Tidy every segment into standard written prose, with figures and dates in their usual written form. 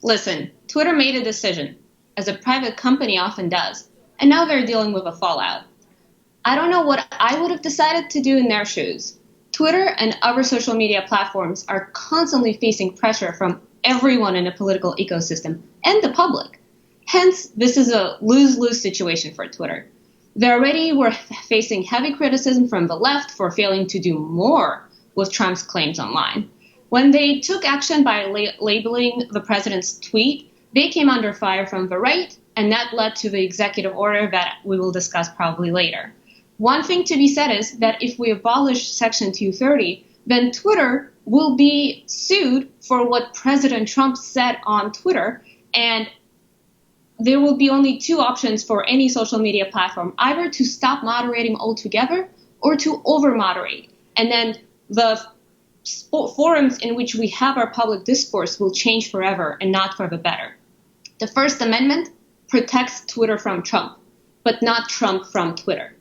Listen, Twitter made a decision, as a private company often does, and now they're dealing with a fallout. I don't know what I would have decided to do in their shoes. Twitter and other social media platforms are constantly facing pressure from everyone in the political ecosystem and the public. Hence, this is a lose-lose situation for Twitter. They already were facing heavy criticism from the left for failing to do more with Trump's claims online. When they took action by labeling the president's tweet, they came under fire from the right, and that led to the executive order that we will discuss probably later. One thing to be said is that if we abolish Section 230, then Twitter will be sued for what President Trump said on Twitter, and there will be only two options for any social media platform, either to stop moderating altogether or to over-moderate. And then the forums in which we have our public discourse will change forever and not for the better. The First Amendment protects Twitter from Trump, but not Trump from Twitter.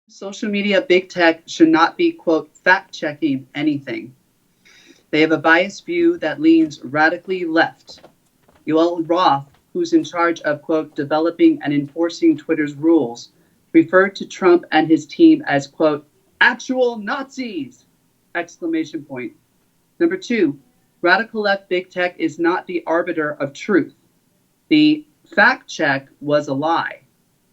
Social media big tech should not be, quote, fact-checking anything. They have a biased view that leans radically left. Yoel Roth, who's in charge of, quote, developing and enforcing Twitter's rules, referred to Trump and his team as, quote, actual Nazis, exclamation point. Number two, radical left big tech is not the arbiter of truth. The fact check was a lie.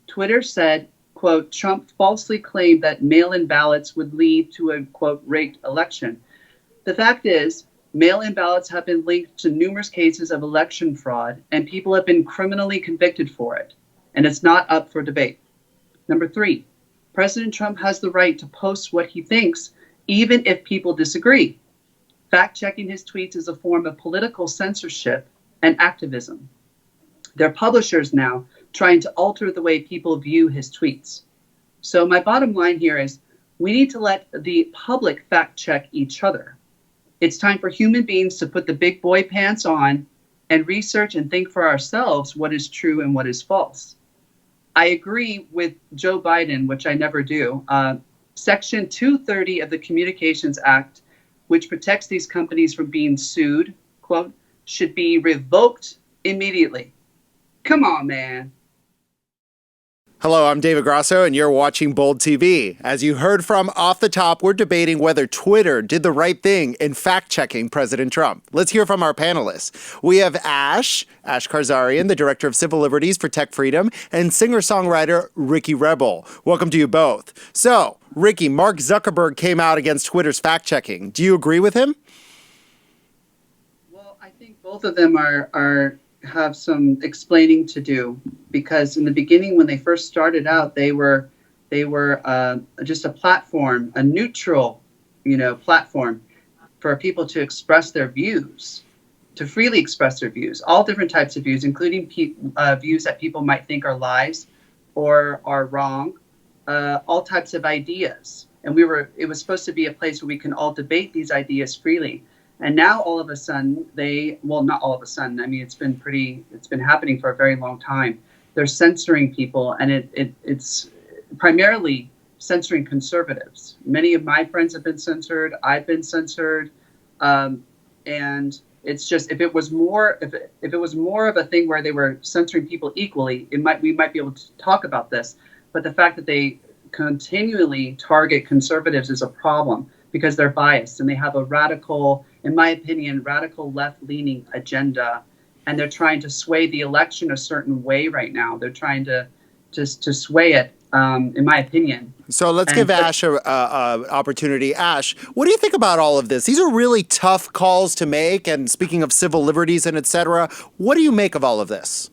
Twitter said, quote, Trump falsely claimed that mail-in ballots would lead to a, quote, rigged election. The fact is, mail-in ballots have been linked to numerous cases of election fraud, and people have been criminally convicted for it, and it's not up for debate. Number three, President Trump has the right to post what he thinks, even if people disagree. Fact-checking his tweets is a form of political censorship and activism. They're publishers now trying to alter the way people view his tweets. So my bottom line here is we need to let the public fact-check each other. It's time for human beings to put the big boy pants on and research and think for ourselves what is true and what is false. I agree with Joe Biden, which I never do. Section 230 of the Communications Act, which protects these companies from being sued, quote, should be revoked immediately. Come on, man. Hello, I'm David Grasso, and you're watching Bold TV. As you heard from off the top, we're debating whether Twitter did the right thing in fact-checking President Trump. Let's hear from our panelists. We have Ash Karzarian, the Director of Civil Liberties for Tech Freedom, and singer-songwriter Ricky Rebel. Welcome to you both. So, Ricky, Mark Zuckerberg came out against Twitter's fact-checking. Do you agree with him? Well, I think both of them have some explaining to do, because in the beginning, when they first started out, they were just a platform, a neutral, platform for people to express their views, to freely express their views, all different types of views, including views that people might think are lies or are wrong, all types of ideas. And it was supposed to be a place where we can all debate these ideas freely. And now all of a sudden not all of a sudden, I mean, it's been happening for a very long time. They're censoring people, and it's primarily censoring conservatives. Many of my friends have been censored. I've been censored. And it's just, if it was more of a thing where they were censoring people equally, we might be able to talk about this. But the fact that they continually target conservatives is a problem, because they're biased and they have a radical, in my opinion, radical left-leaning agenda, and they're trying to sway the election a certain way right now. They're trying to sway it, in my opinion. So let's give Ash an opportunity. Ash, what do you think about all of this? These are really tough calls to make, and speaking of civil liberties and et cetera, what do you make of all of this?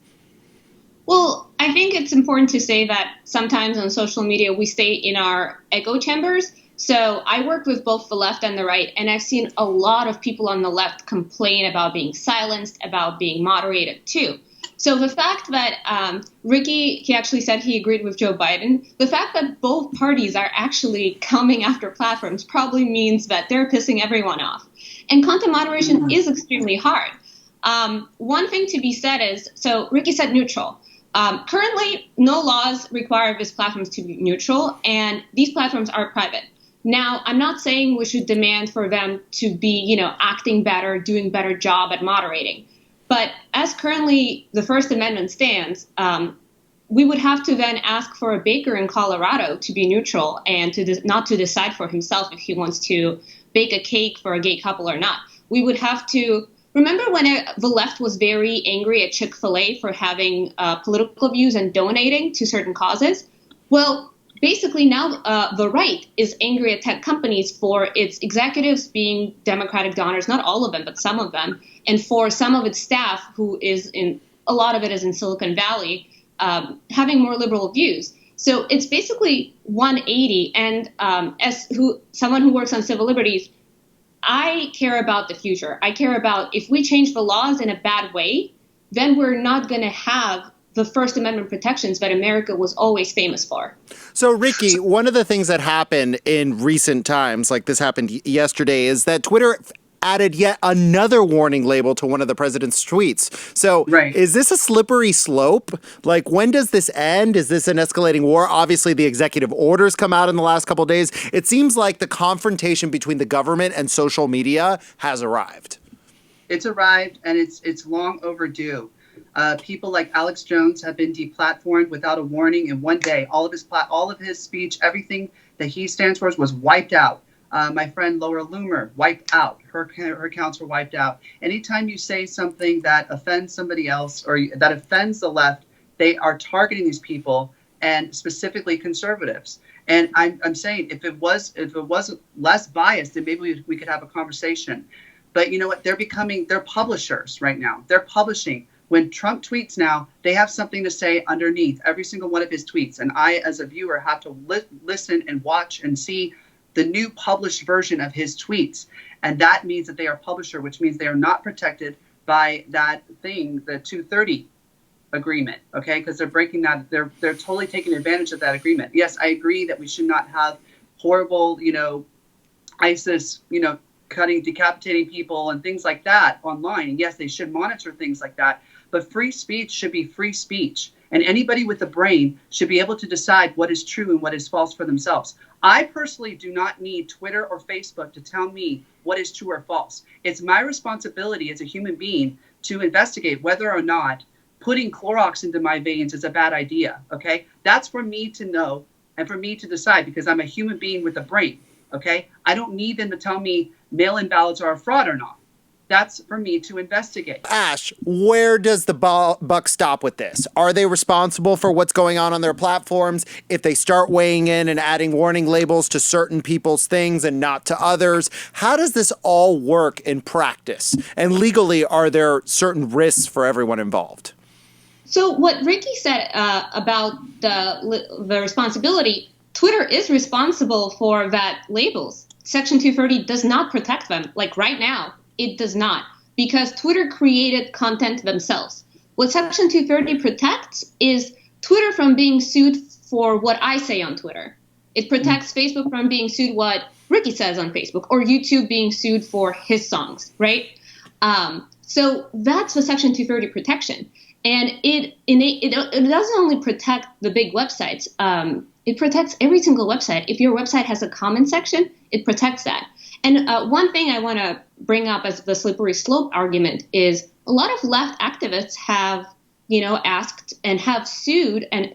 Well, I think it's important to say that sometimes on social media we stay in our echo chambers. So I work with both the left and the right, and I've seen a lot of people on the left complain about being silenced, about being moderated too. So the fact that Ricky, he actually said he agreed with Joe Biden, the fact that both parties are actually coming after platforms probably means that they're pissing everyone off. And content moderation is extremely hard. One thing to be said is, so Ricky said neutral. Currently, no laws require these platforms to be neutral, and these platforms are private. Now, I'm not saying we should demand for them to be, acting better, doing a better job at moderating. But as currently the First Amendment stands, we would have to then ask for a baker in Colorado to be neutral and not to decide for himself if he wants to bake a cake for a gay couple or not. We would have to remember when the left was very angry at Chick-fil-A for having political views and donating to certain causes. Well, basically now the right is angry at tech companies for its executives being Democratic donors, not all of them, but some of them, and for some of its staff, a lot of it is in Silicon Valley, having more liberal views. So it's basically 180. And someone who works on civil liberties, I care about the future. I care about if we change the laws in a bad way, then we're not going to have the First Amendment protections that America was always famous for. So, Ricky, one of the things that happened in recent times, like this happened yesterday, is that Twitter added yet another warning label to one of the president's tweets. So Is this a slippery slope? Like, when does this end? Is this an escalating war? Obviously, the executive orders come out in the last couple of days. It seems like the confrontation between the government and social media has arrived. It's arrived, and it's long overdue. People like Alex Jones have been deplatformed without a warning in one day. All of his speech, everything that he stands for was wiped out. My friend Laura Loomer wiped out. Her accounts were wiped out. Anytime you say something that offends somebody else or that offends the left, they are targeting these people, and specifically conservatives. And I'm saying if it was less biased, then maybe we could have a conversation. But you know what? They're publishers right now. They're publishing. When Trump tweets now, they have something to say underneath every single one of his tweets. And I, as a viewer, have to listen and watch and see the new published version of his tweets. And that means that they are a publisher, which means they are not protected by that thing, the 230 agreement, okay? Because they're breaking that, they're totally taking advantage of that agreement. Yes, I agree that we should not have horrible, ISIS, decapitating people and things like that online. And yes, they should monitor things like that. But free speech should be free speech. And anybody with a brain should be able to decide what is true and what is false for themselves. I personally do not need Twitter or Facebook to tell me what is true or false. It's my responsibility as a human being to investigate whether or not putting Clorox into my veins is a bad idea. Okay, that's for me to know and for me to decide, because I'm a human being with a brain. Okay, I don't need them to tell me mail-in ballots are a fraud or not. That's for me to investigate. Ash, where does the buck stop with this? Are they responsible for what's going on their platforms? If they start weighing in and adding warning labels to certain people's things and not to others, how does this all work in practice? And legally, are there certain risks for everyone involved? So what Ricky said about the responsibility, Twitter is responsible for that labels. Section 230 does not protect them. Like right now, it does not, because Twitter created content themselves. What Section 230 protects is Twitter from being sued for what I say on Twitter. It protects Facebook from being sued what Ricky says on Facebook, or YouTube being sued for his songs, right? So that's the Section 230 protection. And it doesn't only protect the big websites. It protects every single website. If your website has a comment section, it protects that. And one thing I want to bring up as the slippery slope argument is a lot of left activists have, asked and have sued, and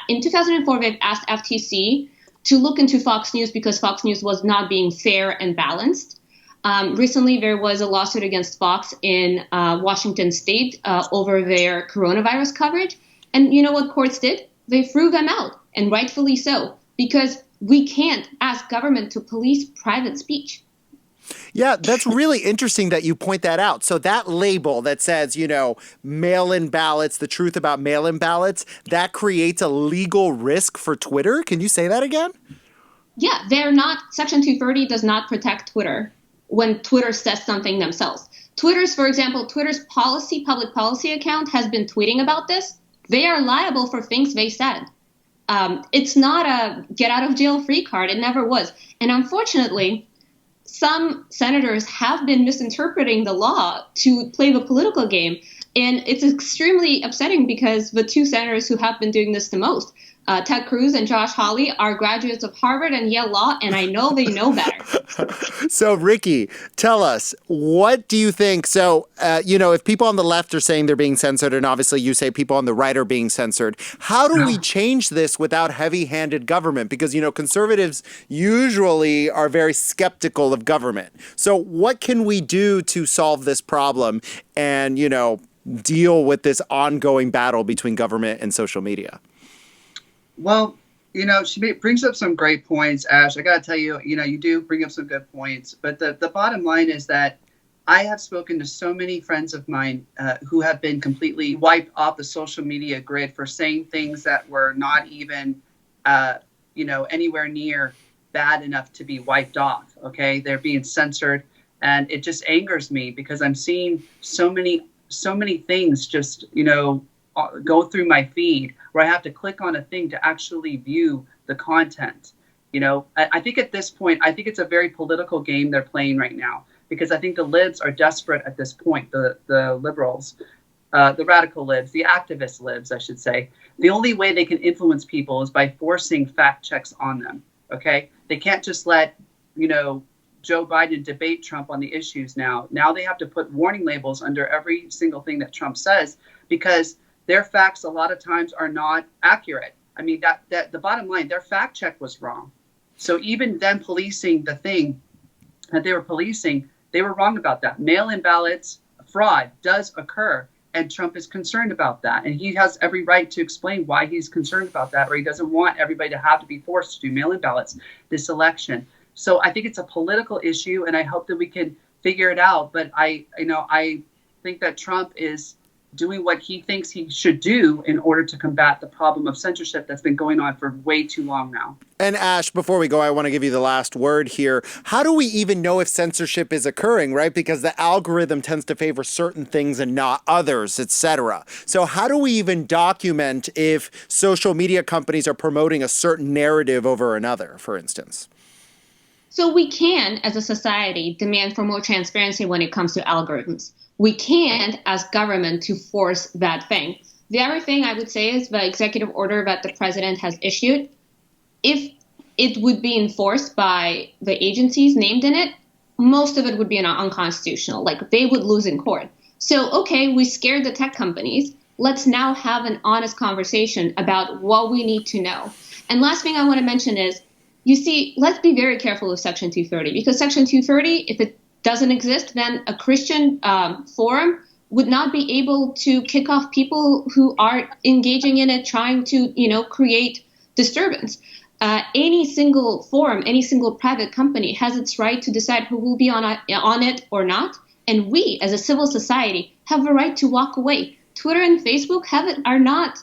in 2004 they've asked FTC to look into Fox News because Fox News was not being fair and balanced. Recently, there was a lawsuit against Fox in Washington State over their coronavirus coverage. And you know what courts did? They threw them out, and rightfully so, because we can't ask government to police private speech. Yeah, that's really interesting that you point that out. So that label that says, mail-in ballots, the truth about mail-in ballots, that creates a legal risk for Twitter. Can you say that again? Yeah, Section 230 does not protect Twitter when Twitter says something themselves. Twitter's public policy account has been tweeting about this. They are liable for things they said. It's not a get out of jail free card. It never was. And unfortunately, some senators have been misinterpreting the law to play the political game. And it's extremely upsetting because the two senators who have been doing this the most, Ted Cruz and Josh Hawley are graduates of Harvard and Yale Law, and I know they know better. So, Ricky, tell us, what do you think? So, if people on the left are saying they're being censored, and obviously you say people on the right are being censored, how do we change this without heavy-handed government? Because, conservatives usually are very skeptical of government. So what can we do to solve this problem and, deal with this ongoing battle between government and social media? Well, she brings up some great points, Ash. I got to tell you, you do bring up some good points. But the bottom line is that I have spoken to so many friends of mine who have been completely wiped off the social media grid for saying things that were not even, anywhere near bad enough to be wiped off. Okay, they're being censored, and it just angers me because I'm seeing so many things just go through my feed where I have to click on a thing to actually view the content. I think at this point, I think it's a very political game they're playing right now, because I think the libs are desperate at this point, the liberals, the radical libs, the activist libs, I should say. The only way they can influence people is by forcing fact checks on them, okay? They can't just let, Joe Biden debate Trump on the issues now. Now they have to put warning labels under every single thing that Trump says, because their facts a lot of times are not accurate. I mean, that the bottom line, their fact check was wrong. So even them policing the thing that they were policing, they were wrong about that. Mail-in ballots fraud does occur, and Trump is concerned about that. And he has every right to explain why he's concerned about that, or he doesn't want everybody to have to be forced to do mail-in ballots this election. So I think it's a political issue, and I hope that we can figure it out. But I think that Trump is doing what he thinks he should do in order to combat the problem of censorship that's been going on for way too long now. And Ash, before we go, I want to give you the last word here. How do we even know if censorship is occurring, right? Because the algorithm tends to favor certain things and not others, etc. So how do we even document if social media companies are promoting a certain narrative over another, for instance? So we can, as a society, demand for more transparency when it comes to algorithms. We can, as government, to force that thing. The other thing I would say is the executive order that the president has issued, if it would be enforced by the agencies named in it, most of it would be unconstitutional. Like, they would lose in court. So, okay, we scared the tech companies. Let's now have an honest conversation about what we need to know. And last thing I want to mention is, you see, let's be very careful with Section 230, because Section 230, if it doesn't exist, then a Christian forum would not be able to kick off people who are engaging in it, trying to, create disturbance. Any single forum, any single private company has its right to decide who will be on it or not. And we, as a civil society, have a right to walk away. Twitter and Facebook are not,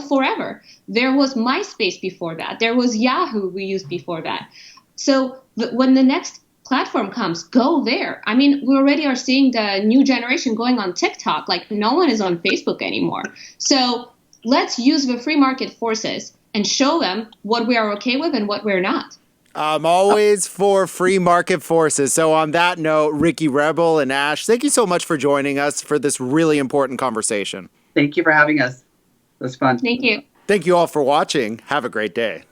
forever. There was MySpace before that. There was Yahoo we used before that. So when the next platform comes, go there. I mean, we already are seeing the new generation going on TikTok. Like, no one is on Facebook anymore. So let's use the free market forces and show them what we are okay with and what we're not. I'm always for free market forces. So on that note, Ricky Rebel and Ash, thank you so much for joining us for this really important conversation. Thank you for having us. It was fun. Thank you. Thank you all for watching. Have a great day.